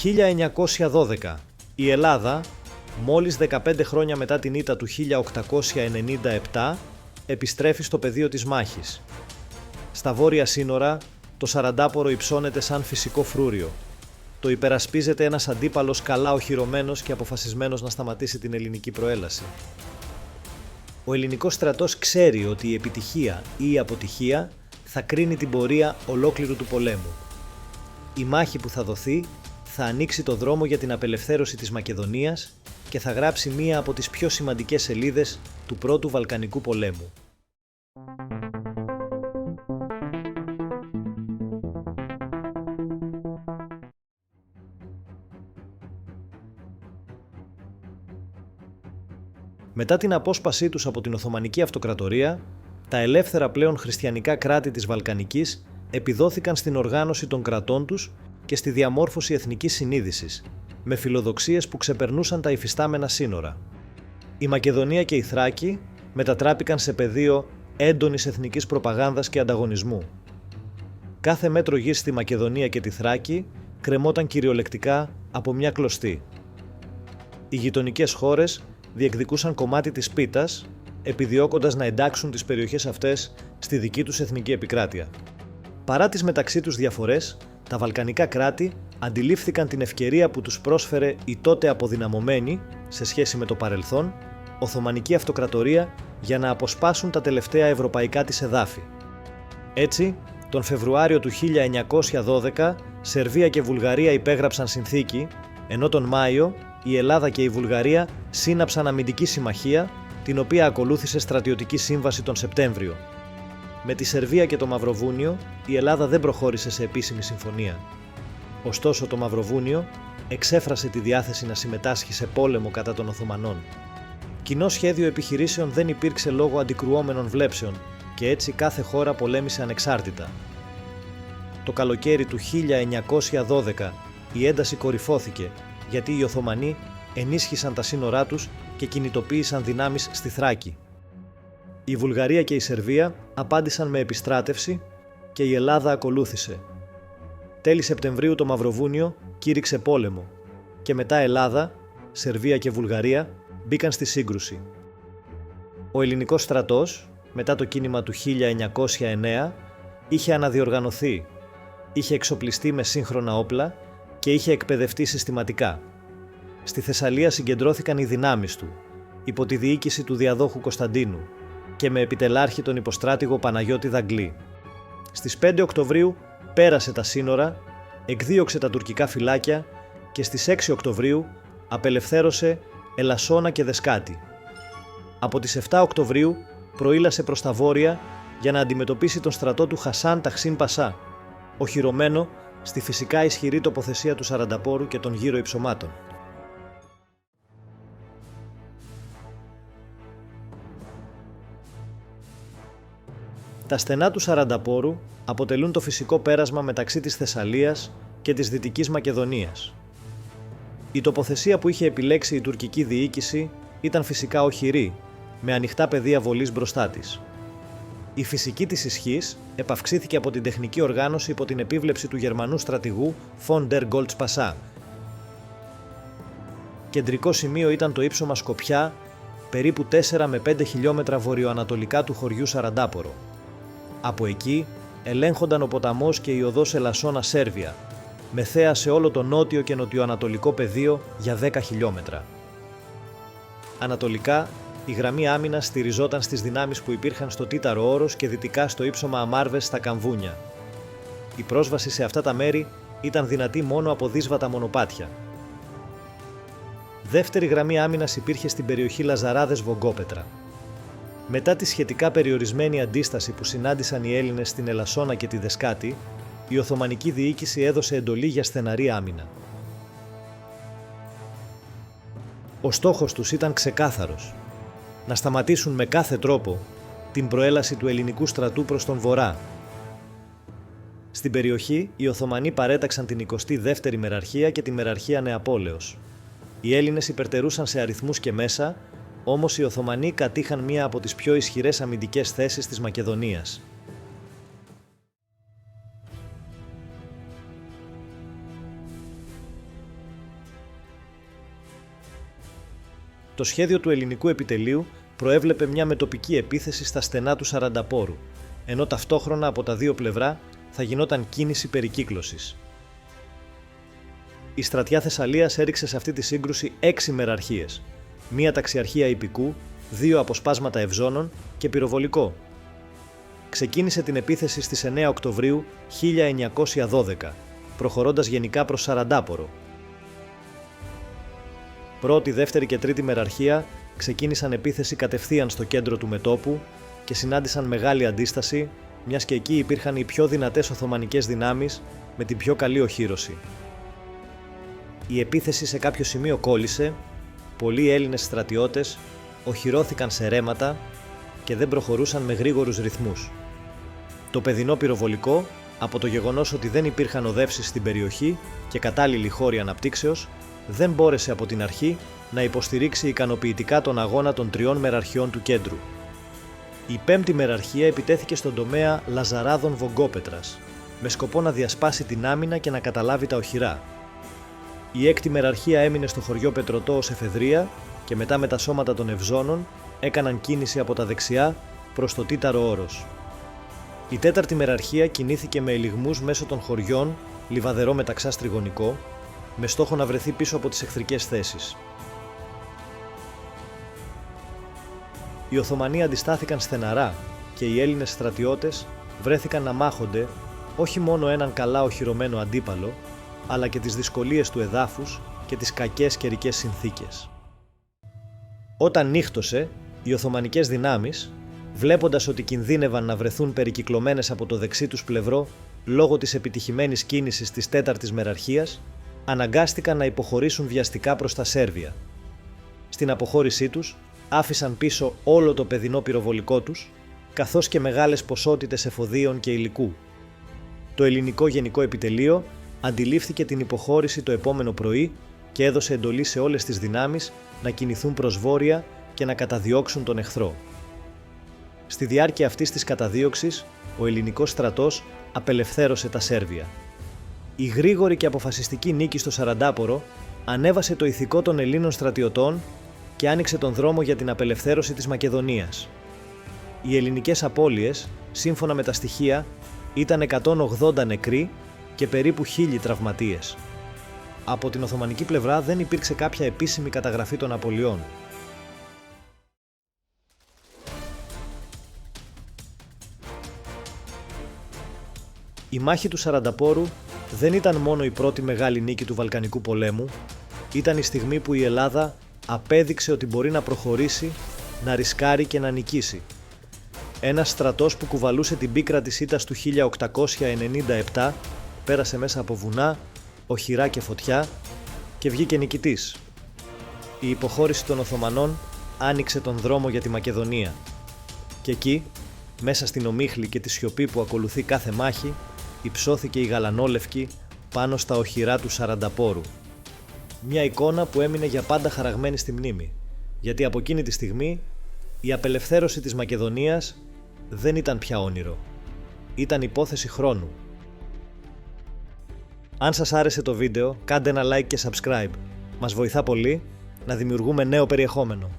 1912. Η Ελλάδα, μόλις 15 χρόνια μετά την ήττα του 1897, επιστρέφει στο πεδίο της μάχης. Στα βόρεια σύνορα, το Σαραντάπορο υψώνεται σαν φυσικό φρούριο. Το υπερασπίζεται ένας αντίπαλος καλά οχυρωμένος και αποφασισμένος να σταματήσει την ελληνική προέλαση. Ο ελληνικός στρατός ξέρει ότι η επιτυχία ή η αποτυχία θα κρίνει την πορεία ολόκληρου του πολέμου. Η μάχη που θα δοθεί θα ανοίξει το δρόμο για την απελευθέρωση της Μακεδονίας και θα γράψει μία από τις πιο σημαντικές σελίδες του Πρώτου Βαλκανικού πολέμου. Μετά την απόσπασή τους από την Οθωμανική Αυτοκρατορία, τα ελεύθερα πλέον χριστιανικά κράτη της Βαλκανικής επιδόθηκαν στην οργάνωση των κρατών τους και στη διαμόρφωση εθνικής συνείδησης, με φιλοδοξίες που ξεπερνούσαν τα υφιστάμενα σύνορα. Η Μακεδονία και η Θράκη μετατράπηκαν σε πεδίο έντονης εθνικής προπαγάνδας και ανταγωνισμού. Κάθε μέτρο γης στη Μακεδονία και τη Θράκη κρεμόταν κυριολεκτικά από μια κλωστή. Οι γειτονικές χώρες διεκδικούσαν κομμάτι της πίτας, επιδιώκοντας να εντάξουν τις περιοχές αυτές στη δική τους εθνική επικράτεια. Παρά τις μεταξύ τους διαφορές, τα βαλκανικά κράτη αντιλήφθηκαν την ευκαιρία που τους πρόσφερε η τότε αποδυναμωμένη, σε σχέση με το παρελθόν, Οθωμανική Αυτοκρατορία για να αποσπάσουν τα τελευταία ευρωπαϊκά της εδάφη. Έτσι, τον Φεβρουάριο του 1912, Σερβία και Βουλγαρία υπέγραψαν συνθήκη, ενώ τον Μάιο η Ελλάδα και η Βουλγαρία σύναψαν αμυντική συμμαχία, την οποία ακολούθησε στρατιωτική σύμβαση τον Σεπτέμβριο. Με τη Σερβία και το Μαυροβούνιο, η Ελλάδα δεν προχώρησε σε επίσημη συμφωνία. Ωστόσο, το Μαυροβούνιο εξέφρασε τη διάθεση να συμμετάσχει σε πόλεμο κατά των Οθωμανών. Κοινό σχέδιο επιχειρήσεων δεν υπήρξε λόγω αντικρουόμενων βλέψεων και έτσι κάθε χώρα πολέμησε ανεξάρτητα. Το καλοκαίρι του 1912 η ένταση κορυφώθηκε γιατί οι Οθωμανοί ενίσχυσαν τα σύνορά τους και κινητοποίησαν δυνάμεις στη Θράκη. Η Βουλγαρία και η Σερβία απάντησαν με επιστράτευση και η Ελλάδα ακολούθησε. Τέλη Σεπτεμβρίου το Μαυροβούνιο κήρυξε πόλεμο και μετά Ελλάδα, Σερβία και Βουλγαρία μπήκαν στη σύγκρουση. Ο ελληνικός στρατός, μετά το κίνημα του 1909, είχε αναδιοργανωθεί, είχε εξοπλιστεί με σύγχρονα όπλα και είχε εκπαιδευτεί συστηματικά. Στη Θεσσαλία συγκεντρώθηκαν οι δυνάμεις του, υπό τη διοίκηση του διαδόχου Κωνσταντίνου και με επιτελάρχη τον υποστράτηγο Παναγιώτη Δαγκλή. Στις 5 Οκτωβρίου πέρασε τα σύνορα, εκδίωξε τα τουρκικά φυλάκια και στις 6 Οκτωβρίου απελευθέρωσε Ελασσόνα και Δεσκάτη. Από τις 7 Οκτωβρίου προήλασε προς τα βόρεια για να αντιμετωπίσει τον στρατό του Χασάν Ταχσίν Πασά, οχυρωμένο στη φυσικά ισχυρή τοποθεσία του Σαρανταπόρου και των γύρω υψωμάτων. Τα στενά του Σαρανταπόρου αποτελούν το φυσικό πέρασμα μεταξύ της Θεσσαλίας και της Δυτικής Μακεδονίας. Η τοποθεσία που είχε επιλέξει η τουρκική διοίκηση ήταν φυσικά οχυρή, με ανοιχτά πεδία βολής μπροστά της. Η φυσική της ισχύς επαυξήθηκε από την τεχνική οργάνωση υπό την επίβλεψη του Γερμανού στρατηγού Von der Goltz Passat. Κεντρικό σημείο ήταν το ύψωμα Σκοπιά, περίπου 4 με 5 χιλιόμετρα βορειοανατολικά του χωριού Σαραντάπορο. Από εκεί ελέγχονταν ο ποταμός και η οδός Ελασσόνα-Σέρβια, με θέα σε όλο το νότιο και νοτιοανατολικό πεδίο για 10 χιλιόμετρα. Ανατολικά, η γραμμή άμυνας στηριζόταν στις δυνάμεις που υπήρχαν στο Τίταρο Όρος και δυτικά στο ύψωμα Αμάρβες στα Καμβούνια. Η πρόσβαση σε αυτά τα μέρη ήταν δυνατή μόνο από δύσβατα μονοπάτια. Δεύτερη γραμμή άμυνας υπήρχε στην περιοχή Λαζαράδες-Βογκόπετρα. Μετά τη σχετικά περιορισμένη αντίσταση που συνάντησαν οι Έλληνες στην Ελασσόνα και τη Δεσκάτη, η Οθωμανική διοίκηση έδωσε εντολή για στεναρή άμυνα. Ο στόχος τους ήταν ξεκάθαρος: να σταματήσουν με κάθε τρόπο την προέλαση του ελληνικού στρατού προς τον βορρά. Στην περιοχή, οι Οθωμανοί παρέταξαν την 22η Μεραρχία και τη Μεραρχία Νεαπόλεως. Οι Έλληνες υπερτερούσαν σε αριθμούς και μέσα, όμως οι Οθωμανοί κατήχαν μία από τις πιο ισχυρές αμυντικές θέσεις της Μακεδονίας. Το σχέδιο του ελληνικού επιτελείου προέβλεπε μια μετοπική επίθεση στα στενά του Σαρανταπόρου, ενώ ταυτόχρονα από τα δύο πλευρά θα γινόταν κίνηση περικύκλωσης. Η στρατιά Θεσσαλίας έριξε σε αυτή τη σύγκρουση 6 μεραρχίες, μία ταξιαρχία Ιππικού, 2 αποσπάσματα Ευζώνων και πυροβολικό. Ξεκίνησε την επίθεση στις 9 Οκτωβρίου 1912, προχωρώντας γενικά προς Σαραντάπορο. Πρώτη, δεύτερη και τρίτη μεραρχία ξεκίνησαν επίθεση κατευθείαν στο κέντρο του μετώπου και συνάντησαν μεγάλη αντίσταση, μιας και εκεί υπήρχαν οι πιο δυνατές Οθωμανικές δυνάμεις με την πιο καλή οχύρωση. Η επίθεση σε κάποιο σημείο κόλλησε, πολλοί Έλληνες στρατιώτες οχυρώθηκαν σε ρέματα και δεν προχωρούσαν με γρήγορους ρυθμούς. Το παιδινό πυροβολικό, από το γεγονός ότι δεν υπήρχαν οδεύσεις στην περιοχή και κατάλληλοι χώροι αναπτύξεως, δεν μπόρεσε από την αρχή να υποστηρίξει ικανοποιητικά τον αγώνα των 3 μεραρχιών του κέντρου. Η 5η μεραρχία επιτέθηκε στον τομέα Λαζαράδων Βογκόπετρας, με σκοπό να διασπάσει την άμυνα και να καταλάβει τα οχυρά. Η 6η μεραρχία έμεινε στο χωριό Πετρωτό ως εφεδρεία και μετά με τα σώματα των Ευζώνων έκαναν κίνηση από τα δεξιά προς το Τίταρο Όρος. Η 4η μεραρχία κινήθηκε με ελιγμούς μέσω των χωριών Λιβαδερό Μεταξάς Τριγωνικό, με στόχο να βρεθεί πίσω από τις εχθρικές θέσεις. Οι Οθωμανοί αντιστάθηκαν στεναρά και οι Έλληνες στρατιώτες βρέθηκαν να μάχονται όχι μόνο έναν καλά οχυρωμένο αντίπαλο, αλλά και τις δυσκολίες του εδάφους και τις κακές καιρικές συνθήκες. Όταν νύχτωσε, οι Οθωμανικές δυνάμεις, βλέποντας ότι κινδύνευαν να βρεθούν περικυκλωμένες από το δεξί τους πλευρό λόγω της επιτυχημένης κίνησης της 4ης μεραρχίας, αναγκάστηκαν να υποχωρήσουν βιαστικά προς τα Σέρβια. Στην αποχώρησή τους, άφησαν πίσω όλο το παιδινό πυροβολικό τους, καθώς και μεγάλες ποσότητες εφοδίων και υλικού. Το ελληνικό γενικό επιτελείο αντιλήφθηκε την υποχώρηση το επόμενο πρωί και έδωσε εντολή σε όλες τις δυνάμεις να κινηθούν προς βόρεια και να καταδιώξουν τον εχθρό. Στη διάρκεια αυτής της καταδίωξης, ο ελληνικός στρατός απελευθέρωσε τα Σέρβια. Η γρήγορη και αποφασιστική νίκη στο Σαραντάπορο ανέβασε το ηθικό των Ελλήνων στρατιωτών και άνοιξε τον δρόμο για την απελευθέρωση της Μακεδονίας. Οι ελληνικές απώλειες, σύμφωνα με τα στοιχεία, ήταν 180 νεκροί και περίπου 1000 τραυματίες. Από την Οθωμανική πλευρά δεν υπήρξε κάποια επίσημη καταγραφή των απωλειών. Η μάχη του Σαρανταπόρου δεν ήταν μόνο η πρώτη μεγάλη νίκη του Βαλκανικού πολέμου, ήταν η στιγμή που η Ελλάδα απέδειξε ότι μπορεί να προχωρήσει, να ρισκάρει και να νικήσει. Ένας στρατός που κουβαλούσε την πίκρα της ήττας του 1897 πέρασε μέσα από βουνά, οχυρά και φωτιά και βγήκε νικητής. Η υποχώρηση των Οθωμανών άνοιξε τον δρόμο για τη Μακεδονία. Και εκεί, μέσα στην ομίχλη και τη σιωπή που ακολουθεί κάθε μάχη, υψώθηκε η γαλανόλευκη πάνω στα οχυρά του Σαρανταπόρου. Μια εικόνα που έμεινε για πάντα χαραγμένη στη μνήμη, γιατί από εκείνη τη στιγμή η απελευθέρωση της Μακεδονίας δεν ήταν πια όνειρο. Ήταν υπόθεση χρόνου. Αν σας άρεσε το βίντεο, κάντε ένα like και subscribe. Μας βοηθά πολύ να δημιουργούμε νέο περιεχόμενο.